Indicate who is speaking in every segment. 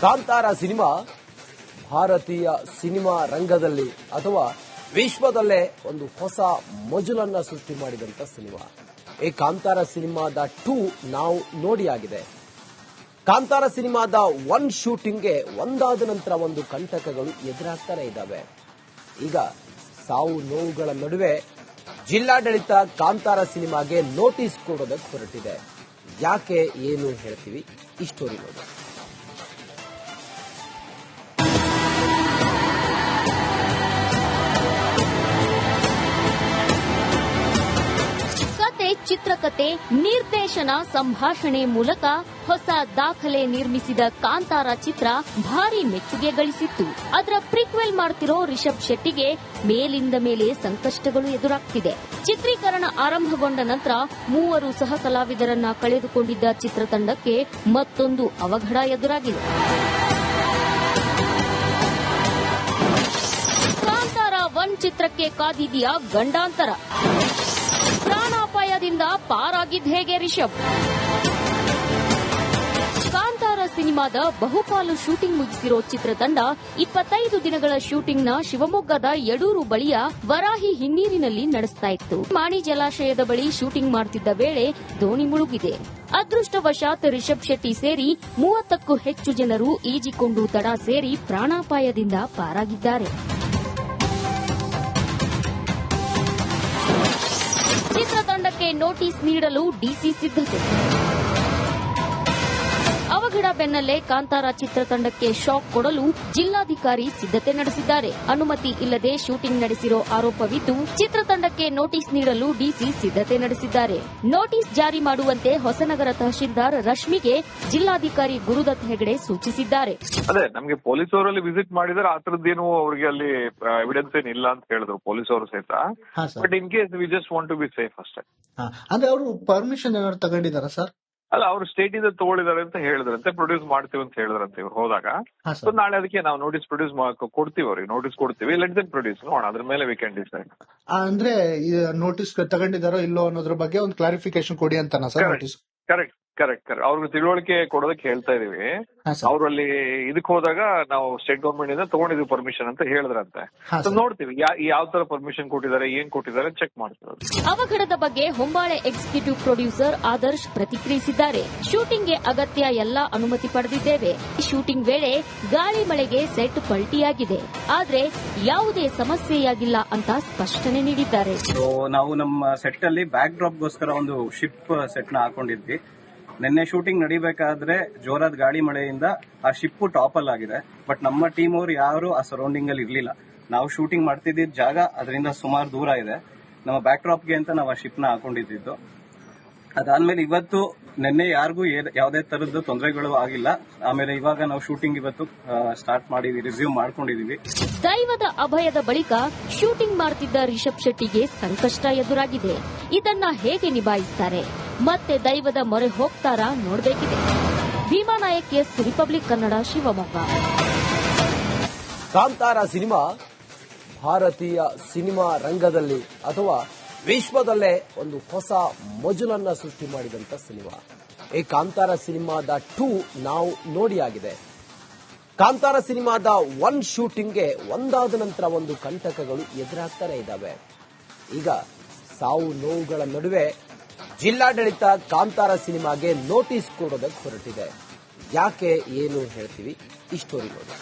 Speaker 1: Kantara cinema ಭಾರತೀಯ cinema ರಂಗದಲ್ಲಿ ಅಥವಾ ವಿಶ್ವದಲ್ಲೇ ಒಂದು ಹೊಸ ಮಜಲನ್ನ ಸೃಷ್ಟಿ ಮಾಡಿದಂತ ಸಿನಿಮಾ. ಈ ಕಾಂತಾರ ಸಿನಿಮಾದ 2 ನಾವು ನೋಡಿ ಆಗಿದೆ. ಕಾಂತಾರ ಸಿನಿಮಾದ 1 ಶೂಟಿಂಗ್ಗೆ ಒಂದಾದ ನಂತರ ಒಂದು ಕಂಟಕಗಳು ಎದುರಾಗ್ತಾನೆ ಇದ್ದಾವೆ. ಈಗ ಸಾವು ನೋವುಗಳ ನಡುವೆ ಜಿಲ್ಲಾಡಳಿತ ಕಾಂತಾರ ಸಿನಿಮಾಗೆ ನೋಟಿಸ್ ಕೊಡೋದಕ್ಕೆ ಹೊರಟಿದೆ. ಯಾಕೆ ಏನು ಹೇಳ್ತೀವಿ ಈ ಸ್ಟೋರಿ ನೋಡಿ.
Speaker 2: ಚಿತ್ರಕಥೆ, ನಿರ್ದೇಶನ, ಸಂಭಾಷಣೆ ಮೂಲಕ ಹೊಸ ದಾಖಲೆ ನಿರ್ಮಿಸಿದ ಕಾಂತಾರ ಚಿತ್ರ ಭಾರಿ ಮೆಚ್ಚುಗೆ ಗಳಿಸಿತ್ತು. ಅದರ ಪ್ರಿಕ್ವೆಲ್ ಮಾಡ್ತಿರೋ ರಿಷಬ್ ಶೆಟ್ಟಿಗೆ ಮೇಲಿಂದ ಮೇಲೆ ಸಂಕಷ್ಟಗಳು ಎದುರಾಗ್ತಿದೆ. ಚಿತ್ರೀಕರಣ ಆರಂಭಗೊಂಡ ನಂತರ 3 ಸಹ ಕಲಾವಿದರನ್ನ ಕಳೆದುಕೊಂಡಿದ್ದ ಚಿತ್ರತಂಡಕ್ಕೆ ಮತ್ತೊಂದು ಅವಘಡ ಎದುರಾಗಿದೆ. ಕಾಂತಾರ 1 ಚಿತ್ರಕ್ಕೆ ಕಾದಿದೆಯಾ ಗಂಡಾಂತರ? ಪ್ರಾಣಾಪಾಯದಿಂದ ಪಾರಾಗಿದ್ದ ಹೇಗೆ ರಿಷಬ್? ಕಾಂತಾರ ಸಿನಿಮಾದ ಬಹುಪಾಲು ಶೂಟಿಂಗ್ ಮುಗಿಸಿರೋ ಚಿತ್ರತಂಡ 25 ದಿನಗಳ ಶೂಟಿಂಗ್ನ ಶಿವಮೊಗ್ಗದ ಯಡೂರು ಬಳಿಯ ವರಾಹಿ ಹಿನ್ನೀರಿನಲ್ಲಿ ನಡೆಸ್ತಾ ಇತ್ತು. ಮಾಣಿ ಜಲಾಶಯದ ಬಳಿ ಶೂಟಿಂಗ್ ಮಾಡುತ್ತಿದ್ದ ವೇಳೆ ದೋಣಿ ಮುಳುಗಿದೆ. ಅದೃಷ್ಟವಶಾತ್ ರಿಷಬ್ ಶೆಟ್ಟಿ ಸೇರಿ 30ಕ್ಕೂ ಹೆಚ್ಚು ಜನರು ಈಜಿಕೊಂಡು ದಡ ಸೇರಿ ಪ್ರಾಣಾಪಾಯದಿಂದ ಪಾರಾಗಿದ್ದಾರೆ. ಚಿತ್ರತಂಡಕ್ಕೆ ನೋಟಿಸ್ ನೀಡಲು ಡಿಸಿ ಸಿದ್ಧತೆ. ಅವಘಡ ಬೆನ್ನಲ್ಲೇ ಕಾಂತಾರ ಚಿತ್ರತಂಡಕ್ಕೆ ಶಾಕ್ ಕೊಡಲು ಜಿಲ್ಲಾಧಿಕಾರಿ ಸಿದ್ಧತೆ ನಡೆಸಿದ್ದಾರೆ. ಅನುಮತಿ ಇಲ್ಲದೆ ಶೂಟಿಂಗ್ ನಡೆಸಿರೋ ಆರೋಪವಿದ್ದು ಚಿತ್ರತಂಡಕ್ಕೆ ನೋಟಿಸ್ ನೀಡಲು ಡಿಸಿ ಸಿದ್ಧತೆ ನಡೆಸಿದ್ದಾರೆ. ನೋಟಿಸ್ ಜಾರಿ ಮಾಡುವಂತೆ ಹೊಸನಗರ ತಹಶೀಲ್ದಾರ್ ರಶ್ಮಿಗೆ ಜಿಲ್ಲಾಧಿಕಾರಿ ಗುರುದತ್ ಹೆಗಡೆ ಸೂಚಿಸಿದ್ದಾರೆ.
Speaker 3: ಅದೇ ನಮಗೆ ಪೊಲೀಸ್ ಅವರಲ್ಲಿ ವಿಸಿಟ್ ಮಾಡಿದ್ರೆ ಆ ತರದ್ದೇನು ಅವರಿಗೆ ಅಲ್ಲಿ ಎವಿಡೆನ್ಸ್ ಏನಿಲ್ಲ ಅಂತ ಹೇಳಿದ್ರು ಪೊಲೀಸ್ ಅವರು ಸಹಿತ. But in case we just want to be safe ಅಷ್ಟೇ.
Speaker 4: ಅಂದ್ರೆ ಅವರು ಪರ್ಮಿಷನ್ ಏನಾದ್ರು ತಗೊಂಡಿದ್ದಾರಾ ಸರ್?
Speaker 3: ಅಲ್ಲ, ಅವರು ಸ್ಟೇಟ್ ಇಂದ ತಗೊಳ್ಳಿದಾರೆ ಅಂತ ಹೇಳಿದ್ರಂತೆ, ಪ್ರೊಡ್ಯೂಸ್ ಮಾಡ್ತೀವಿ ಅಂತ ಹೇಳಿದ್ರಂತೆ ಇವ್ರು ಹೋದಾಗ. ಸೊ ನಾಳೆ ಅದಕ್ಕೆ ನಾವು ನೋಟಿಸ್ ಪ್ರೊಡ್ಯೂಸ್ ಕೊಡ್ತೀವಿ, ಅವ್ರಿಗೆ ನೋಟಿಸ್ ಕೊಡ್ತೀವಿ. ಲೆಟ್ ದೆಮ್ ಪ್ರೊಡ್ಯೂಸ್ ನೋಡೋಣ, ಅದ್ರ ಮೇಲೆ ವಿ ಕ್ಯಾನ್ ಡಿಸೈಡ್.
Speaker 4: ಅಂದ್ರೆ ನೋಟಿಸ್ ತಗೊಂಡಿದಾರೋ ಇಲ್ಲೋ ಅನ್ನೋದ್ರ ಬಗ್ಗೆ ಒಂದು ಕ್ಲಾರಿಫಿಕೇಶನ್ ಕೊಡಿ ಅಂತಾನ sir notice?
Speaker 3: Correct correct correct ಅವ್ರಿಗೆ ತಿಳುವಳಿಕೆ ಕೊಡೋದಕ್ಕೆ ಹೇಳ್ತಾ ಇದೀವಿ. ಅವ್ರು ಅಲ್ಲಿ ಇದಕ್ ಹೋದಾಗ ನಾವು ಸ್ಟೇಟ್ ಗವರ್ಮೆಂಟ್ ಇಂದ ತಗೊಂಡಿದ್ವಿ ಪರ್ಮಿಷನ್ ಅಂತ ಹೇಳಿದ್ರಂತೆ. ನೋಡ್ತೀವಿ ಯಾವ ತರ ಪರ್ಮಿಷನ್ ಕೊಟ್ಟಿದ್ದಾರೆ, ಏನ್ ಕೊಟ್ಟಿದ್ದಾರೆ ಚೆಕ್ ಮಾಡ್ತೀವಿ.
Speaker 2: ಅವಘಡದ ಬಗ್ಗೆ ಹೊಂಬಾಳೆ ಎಕ್ಸಿಕ್ಯೂಟಿವ್ ಪ್ರೊಡ್ಯೂಸರ್ ಆದರ್ಶ್ ಪ್ರತಿಕ್ರಿಯಿಸಿದ್ದಾರೆ. ಶೂಟಿಂಗ್ಗೆ ಅಗತ್ಯ ಎಲ್ಲಾ ಅನುಮತಿ ಪಡೆದಿದ್ದೇವೆ. ಶೂಟಿಂಗ್ ವೇಳೆ ಗಾಳಿ ಮಳೆಗೆ ಸೆಟ್ ಪಲ್ಟಿಯಾಗಿದೆ, ಆದ್ರೆ ಯಾವುದೇ ಸಮಸ್ಯೆಯಾಗಿಲ್ಲ ಅಂತ ಸ್ಪಷ್ಟನೆ ನೀಡಿದ್ದಾರೆ.
Speaker 5: ನಾವು ನಮ್ಮ ಸೆಟ್ ಅಲ್ಲಿ ಬ್ಯಾಕ್ ಡ್ರಾಪ್ ಗೋಸ್ಕರ ಒಂದು ಶಿಪ್ ಸೆಟ್ ನ ಹಾಕೊಂಡಿದ್ವಿ. ನಿನ್ನೆ ಶೂಟಿಂಗ್ ನಡಿಬೇಕಾದ್ರೆ ಜೋರಾದ ಗಾಳಿ ಮಳೆಯಿಂದ ಆ ಶಿಪ್ ಟಾಪಲ್ ಆಗಿದೆ. ಬಟ್ ನಮ್ಮ ಟೀಮ್ ಅವರು ಯಾರು ಆ ಸರೌಂಡಿಂಗ್ ಅಲ್ಲಿ ಇರ್ಲಿಲ್ಲ. ನಾವು ಶೂಟಿಂಗ್ ಮಾಡ್ತಿದ್ದ ಜಾಗ ಅದರಿಂದ ಸುಮಾರು ದೂರ ಇದೆ. ನಮ್ಮ ಬ್ಯಾಕ್ ಡ್ರಾಪ್ಗೆ ಅಂತ ನಾವು ಆ ಶಿಪ್ ನ ಹಾಕೊಂಡಿದ್ದು. ಅದಾದ್ಮೇಲೆ ಇವತ್ತು ನಿನ್ನೆ ಯಾರಿಗೂ ಯಾವುದೇ ತರದ್ದು ತೊಂದರೆಗಳು ಆಗಿಲ್ಲ. ಆಮೇಲೆ ಇವಾಗ ನಾವು ಶೂಟಿಂಗ್ ಇವತ್ತು ಸ್ಟಾರ್ಟ್ ಮಾಡಿ ರಿಸ್ಯೂಮ್ ಮಾಡ್ಕೊಂಡಿದೀವಿ.
Speaker 2: ದೈವದ ಅಭಯದ ಬಳಿಕ ಶೂಟಿಂಗ್ ಮಾಡ್ತಿದ್ದ ರಿಷಬ್ ಶೆಟ್ಟಿಗೆ ಸಂಕಷ್ಟ ಎದುರಾಗಿದೆ. ಇದನ್ನ ಹೇಗೆ ನಿಭಾಯಿಸ್ತಾರೆ? ಮತ್ತೆ ದೈವದ ಮೊರೆ ಹೋಗ್ತಾರಾ ನೋಡಬೇಕಿದೆ. ಭೀಮಾ ನಾಯಕ್, ಎಸ್ ರಿಪಬ್ಲಿಕ್ ಕನ್ನಡ, ಶಿವಮೊಗ್ಗ.
Speaker 1: ಕಾಂತಾರ ಸಿನಿಮಾ ಭಾರತೀಯ ಸಿನಿಮಾ ರಂಗದಲ್ಲಿ ಅಥವಾ ವಿಶ್ವದಲ್ಲೇ ಒಂದು ಹೊಸ ಮಜಲನ್ನ ಸೃಷ್ಟಿ ಮಾಡಿದಂತ ಸಿನಿಮಾ. ಈ ಕಾಂತಾರ ಸಿನಿಮಾದ 2 ನಾವು ನೋಡಿ ಆಗಿದೆ. ಕಾಂತಾರ ಸಿನಿಮಾದ 1 ಶೂಟಿಂಗ್ಗೆ ಒಂದಾದ ನಂತರ ಒಂದು ಕಂಟಕಗಳು ಎದುರಾಗ್ತಾನೆ ಇದ್ದಾವೆ. ಈಗ ಸಾವು ನೋವುಗಳ ನಡುವೆ ಜಿಲ್ಲಾಡಳಿತ ಕಾಂತಾರ ಸಿನಿಮಾಗೆ ನೋಟಿಸ್ ಕೊಡೋದಕ್ಕೆ ಹೊರಟಿದೆ. ಯಾಕೆ ಏನು ಹೇಳ್ತೀವಿ ಈ ಸ್ಟೋರಿ ನೋಡಿ.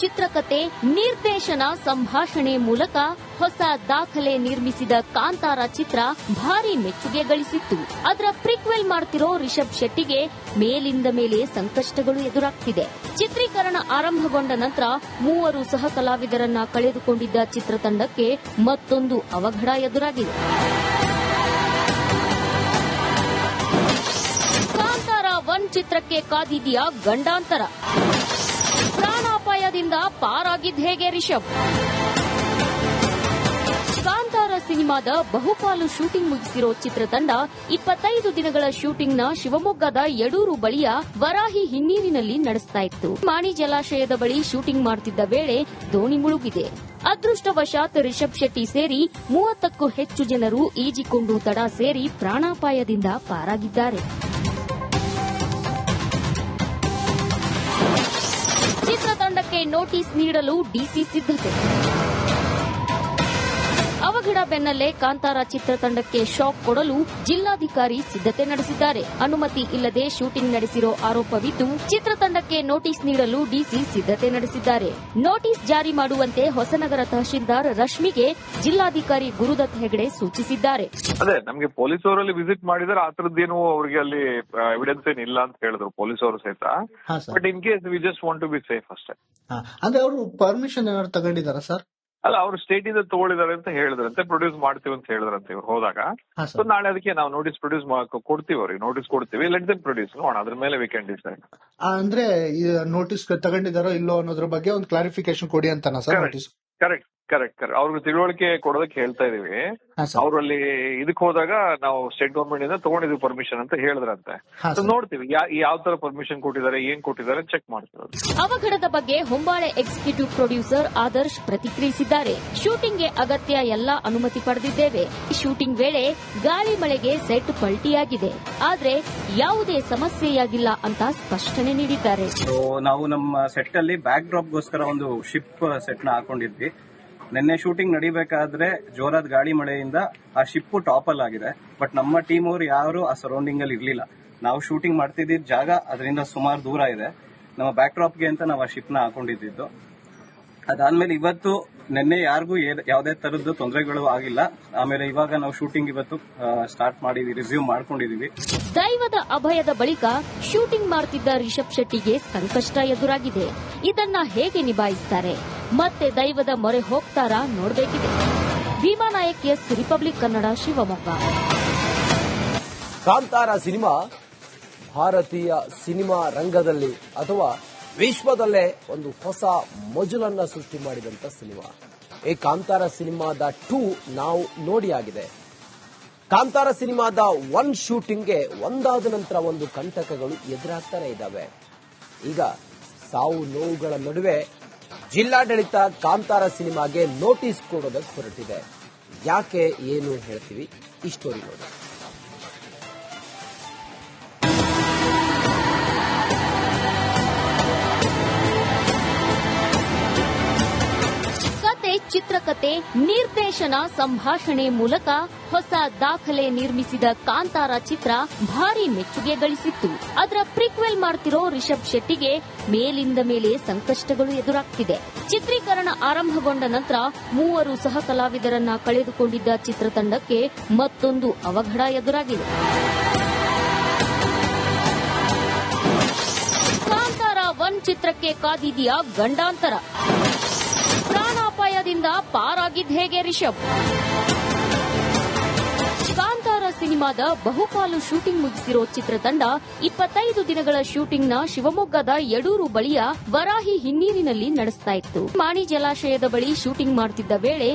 Speaker 2: ಚಿತ್ರಕಥೆ, ನಿರ್ದೇಶನ, ಸಂಭಾಷಣೆ ಮೂಲಕ ಹೊಸ ದಾಖಲೆ ನಿರ್ಮಿಸಿದ ಕಾಂತಾರ ಚಿತ್ರ ಭಾರಿ ಮೆಚ್ಚುಗೆ ಗಳಿಸಿತ್ತು. ಅದರ ಪ್ರಿಕ್ವೆಲ್ ಮಾಡ್ತಿರೋ ರಿಷಬ್ ಶೆಟ್ಟಿಗೆ ಮೇಲಿಂದ ಮೇಲೆ ಸಂಕಷ್ಟಗಳು ಎದುರಾಗ್ತಿದೆ. ಚಿತ್ರೀಕರಣ ಆರಂಭಗೊಂಡ ನಂತರ 3 ಸಹ ಕಲಾವಿದರನ್ನ ಕಳೆದುಕೊಂಡಿದ್ದ ಚಿತ್ರತಂಡಕ್ಕೆ ಮತ್ತೊಂದು ಅವಘಡ ಎದುರಾಗಿದೆ. ಕಾಂತಾರ 1 ಚಿತ್ರಕ್ಕೆ ಕಾದಿದೆಯಾ ಗಂಡಾಂತರ? ಪ್ರಾಣಾಪಾಯದಿಂದ ಪಾರಾಗಿದ್ದ ಹೇಗೆ ರಿಷಬ್? ಕಾಂತಾರ ಸಿನಿಮಾ ಸಿನಿಮಾದ ಬಹುಪಾಲು ಶೂಟಿಂಗ್ ಮುಗಿಸಿರೋ ಚಿತ್ರತಂಡ 25 ದಿನಗಳ ಶೂಟಿಂಗ್ನ ಶಿವಮೊಗ್ಗದ ಯಡೂರು ಬಳಿಯ ವರಾಹಿ ಹಿನ್ನೀರಿನಲ್ಲಿ ನಡೆಸ್ತಾ ಇತ್ತು. ಮಾಣಿ ಜಲಾಶಯದ ಬಳಿ ಶೂಟಿಂಗ್ ಮಾಡುತ್ತಿದ್ದ ವೇಳೆ ದೋಣಿ ಮುಳುಗಿದೆ. ಅದೃಷ್ಟವಶಾತ್ ರಿಷಬ್ ಶೆಟ್ಟಿ ಸೇರಿ 30ಕ್ಕೂ ಹೆಚ್ಚು ಜನರು ಈಜಿಕೊಂಡು ದಡ ಸೇರಿ ಪ್ರಾಣಾಪಾಯದಿಂದ ಪಾರಾಗಿದ್ದಾರೆ. ಚಿತ್ರತಂಡಕ್ಕೆ ನೋಟಿಸ್ ನೀಡಲು ಡಿಸಿ ಸಿದ್ಧತೆ. ಅವಘಡ ಬೆನ್ನಲ್ಲೇ ಕಾಂತಾರ ಚಿತ್ರತಂಡಕ್ಕೆ ಶಾಕ್ ಕೊಡಲು ಜಿಲ್ಲಾಧಿಕಾರಿ ಸಿದ್ಧತೆ ನಡೆಸಿದ್ದಾರೆ. ಅನುಮತಿ ಇಲ್ಲದೆ ಶೂಟಿಂಗ್ ನಡೆಸಿರೋ ಆರೋಪವಿದ್ದು ಚಿತ್ರತಂಡಕ್ಕೆ ನೋಟಿಸ್ ನೀಡಲು ಡಿಸಿ ಸಿದ್ಧತೆ ನಡೆಸಿದ್ದಾರೆ. ನೋಟಿಸ್ ಜಾರಿ ಮಾಡುವಂತೆ ಹೊಸನಗರ ತಹಶೀಲ್ದಾರ್ ರಶ್ಮಿಗೆ ಜಿಲ್ಲಾಧಿಕಾರಿ ಗುರುದತ್ ಹೆಗಡೆ ಸೂಚಿಸಿದ್ದಾರೆ.
Speaker 3: ಅದೇ ನಮಗೆ ಪೊಲೀಸ್ ಅವರಲ್ಲಿ ವಿಸಿಟ್ ಮಾಡಿದರೆ ಆ ತರದ್ದೇನು ಅವರಿಗೆ ಅಲ್ಲಿ ಎವಿಡೆನ್ಸ್ ಏನಿಲ್ಲ ಅಂತ ಹೇಳಿದ್ರು ಪೊಲೀಸ್ ಅವರು ಸಹಿತ. But in case we just want to be safe ಅಷ್ಟೇ.
Speaker 4: ಅಂದ್ರೆ ಅವರು ಪರ್ಮಿಷನ್ ಏನಾದ್ರು ತಗೊಂಡಿದ್ದಾರಾ ಸರ್?
Speaker 3: ಅಲ್ಲ, ಅವರು ಸ್ಟೇಟ್ ಇಂದ ತಗೊಳ್ಳಿದಾರೆ ಅಂತ ಹೇಳಿದ್ರಂತೆ, ಪ್ರೊಡ್ಯೂಸ್ ಮಾಡ್ತೀವಿ ಅಂತ ಹೇಳಿದ್ರಂತೆ ಇವ್ರು ಹೋದಾಗ. ಸೊ ನಾಳೆ ಅದಕ್ಕೆ ನಾವು ನೋಟಿಸ್ ಪ್ರೊಡ್ಯೂಸ್ ಕೊಡ್ತೀವಿ, ಅವ್ರಿಗೆ ನೋಟಿಸ್ ಕೊಡ್ತೀವಿ. ಲೆಟ್ ದೆಮ್ ಪ್ರೊಡ್ಯೂಸ್ ನೋಡೋಣ, ಅದ್ರ ಮೇಲೆ ವಿ ಕ್ಯಾನ್ ಡಿಸೈಡ್.
Speaker 4: ಅಂದ್ರೆ ನೋಟಿಸ್ ತಗೊಂಡಿದಾರೋ ಇಲ್ಲೋ ಅನ್ನೋದ್ರ ಬಗ್ಗೆ ಒಂದು ಕ್ಲಾರಿಫಿಕೇಶನ್ ಕೊಡಿ ಅಂತಾನ sir notice?
Speaker 3: Correct correct correct ಅವ್ರಿಗೆ ತಿಳುವಳಿಕೆ ಕೊಡೋದಕ್ಕೆ ಹೇಳ್ತಾ ಇದೀವಿ. ಅವ್ರಲ್ಲಿ ಇದಕ್ ಹೋದಾಗ ನಾವು ಸ್ಟೇಟ್ ಗವರ್ಮೆಂಟ್ ಇಂದ ತಗೊಂಡಿದ್ವಿ ಪರ್ಮಿಷನ್ ಅಂತ ಹೇಳಿದ್ರಂತೆ. ನೋಡ್ತೀವಿ ಯಾವ ತರ ಪರ್ಮಿಷನ್ ಕೊಟ್ಟಿದ್ದಾರೆ, ಏನ್ ಕೊಟ್ಟಿದ್ದಾರೆ ಚೆಕ್ ಮಾಡ್ತೀವಿ.
Speaker 2: ಅವಘಡದ ಬಗ್ಗೆ ಹೊಂಬಾಳೆ ಎಕ್ಸಿಕ್ಯೂಟಿವ್ ಪ್ರೊಡ್ಯೂಸರ್ ಆದರ್ಶ್ ಪ್ರತಿಕ್ರಿಯಿಸಿದ್ದಾರೆ. ಶೂಟಿಂಗ್ಗೆ ಅಗತ್ಯ ಎಲ್ಲಾ ಅನುಮತಿ ಪಡೆದಿದ್ದೇವೆ. ಶೂಟಿಂಗ್ ವೇಳೆ ಗಾಳಿ ಮಳೆಗೆ ಸೆಟ್ ಪಲ್ಟಿಯಾಗಿದೆ, ಆದ್ರೆ ಯಾವುದೇ ಸಮಸ್ಯೆಯಾಗಿಲ್ಲ ಅಂತ ಸ್ಪಷ್ಟನೆ ನೀಡಿದ್ದಾರೆ.
Speaker 5: ನಾವು ನಮ್ಮ ಸೆಟ್ ಅಲ್ಲಿ ಬ್ಯಾಕ್ ಡ್ರಾಪ್ ಗೋಸ್ಕರ ಒಂದು ಶಿಪ್ ಸೆಟ್ ನ ಹಾಕೊಂಡಿದ್ವಿ. ನಿನ್ನೆ ಶೂಟಿಂಗ್ ನಡಿಬೇಕಾದ್ರೆ ಜೋರಾದ ಗಾಳಿ ಮಳೆಯಿಂದ ಆ ಶಿಪ್ ಟಾಪಲ್ ಆಗಿದೆ. ಬಟ್ ನಮ್ಮ ಟೀಮ್ ಅವರು ಯಾರು ಆ ಸರೌಂಡಿಂಗ್ ಅಲ್ಲಿ ಇರ್ಲಿಲ್ಲ. ನಾವು ಶೂಟಿಂಗ್ ಮಾಡ್ತಿದ್ದ ಜಾಗ ಅದರಿಂದ ಸುಮಾರು ದೂರ ಇದೆ. ನಮ್ಮ ಬ್ಯಾಕ್ ಡ್ರಾಪ್ಗೆ ಅಂತ ನಾವು ಆ ಶಿಪ್ ನ ಹಾಕೊಂಡಿದ್ದು. ಅದಾದ್ಮೇಲೆ ಇವತ್ತು ನಿನ್ನೆ ಯಾರಿಗೂ ಯಾವುದೇ ತರದ್ದು ತೊಂದರೆಗಳು ಆಗಿಲ್ಲ. ಆಮೇಲೆ ಇವಾಗ ನಾವು ಶೂಟಿಂಗ್ ಇವತ್ತು ಸ್ಟಾರ್ಟ್ ಮಾಡಿದೀವಿ, ರಿಸ್ಯೂಮ್ ಮಾಡ್ಕೊಂಡಿದೀವಿ.
Speaker 2: ದೈವದ ಅಭಯದ ಬಳಿಕ ಶೂಟಿಂಗ್ ಮಾಡ್ತಿದ್ದ ರಿಷಬ್ ಶೆಟ್ಟಿಗೆ ಸಂಕಷ್ಟ ಎದುರಾಗಿದೆ. ಇದನ್ನ ಹೇಗೆ ನಿಭಾಯಿಸ್ತಾರೆ? ಮತ್ತೆ ದೈವದ ಮೊರೆ ಹೋಗ್ತಾರಾ ನೋಡಬೇಕಿದೆ. ಭೀಮಾ ನಾಯಕ್, ಎಸ್ ರಿಪಬ್ಲಿಕ್ ಕನ್ನಡ, ಶಿವಮೊಗ್ಗ.
Speaker 1: ಕಾಂತಾರ ಸಿನಿಮಾ ಭಾರತೀಯ ಸಿನಿಮಾ ರಂಗದಲ್ಲಿ ಅಥವಾ ವಿಶ್ವದಲ್ಲೇ ಒಂದು ಹೊಸ ಮಜಲನ್ನ ಸೃಷ್ಟಿ ಮಾಡಿದಂತ ಸಿನಿಮಾ. ಈ ಕಾಂತಾರ ಸಿನಿಮಾದ 2 ನಾವು ನೋಡಿ ಆಗಿದೆ. ಕಾಂತಾರ ಸಿನಿಮಾದ 1 ಶೂಟಿಂಗ್ಗೆ ಒಂದಾದ ನಂತರ ಒಂದು ಕಂಟಕಗಳು ಎದುರಾಗ್ತಾನೆ ಇದ್ದಾವೆ. ಈಗ ಸಾವು ನೋವುಗಳ ನಡುವೆ ಜಿಲ್ಲಾಡಳಿತ ಕಾಂತಾರ ಸಿನಿಮಾಗೆ ನೋಟಿಸ್ ಕೊಡೋದಕ್ಕೆ ಹೊರಟಿದೆ. ಯಾಕೆ ಏನು ಹೇಳ್ತೀವಿ, ಈ ಸ್ಟೋರಿ ನೋಡಿ.
Speaker 2: ಚಿತ್ರಕಥೆ, ನಿರ್ದೇಶನ, ಸಂಭಾಷಣೆ ಮೂಲಕ ಹೊಸ ದಾಖಲೆ ನಿರ್ಮಿಸಿದ ಕಾಂತಾರ ಚಿತ್ರ ಭಾರಿ ಮೆಚ್ಚುಗೆ ಗಳಿಸಿತ್ತು. ಅದರ ಪ್ರಿಕ್ವೆಲ್ ಮಾಡ್ತಿರೋ ರಿಷಬ್ ಶೆಟ್ಟಿಗೆ ಮೇಲಿಂದ ಮೇಲೆ ಸಂಕಷ್ಟಗಳು ಎದುರಾಗ್ತಿದೆ. ಚಿತ್ರೀಕರಣ ಆರಂಭಗೊಂಡ ನಂತರ 3 ಸಹ ಕಲಾವಿದರನ್ನ ಕಳೆದುಕೊಂಡಿದ್ದ ಚಿತ್ರತಂಡಕ್ಕೆ ಮತ್ತೊಂದು ಅವಘಡ ಎದುರಾಗಿದೆ. ಕಾಂತಾರ 1 ಚಿತ್ರಕ್ಕೆ ಕಾದಿದೆಯಾ ಗಂಡಾಂತರ? ಪ್ರಾಣಾಪಾಯದಿಂದ ಪಾರಾಗಿದ್ದ ಹೇಗೆ ರಿಷಬ್? ಕಾಂತಾರ ಸಿನಿಮಾದ ಬಹುಪಾಲು ಶೂಟಿಂಗ್ ಮುಗಿಸಿರೋ ಚಿತ್ರತಂಡ 25 ದಿನಗಳ ಶೂಟಿಂಗ್ನ ಶಿವಮೊಗ್ಗದ ಯಡೂರು ಬಳಿಯ ವರಾಹಿ ಹಿನ್ನೀರಿನಲ್ಲಿ ನಡೆಸ್ತಾ ಇತ್ತು. ಮಾಣಿ ಜಲಾಶಯದ ಬಳಿ ಶೂಟಿಂಗ್ ಮಾಡುತ್ತಿದ್ದ ವೇಳೆ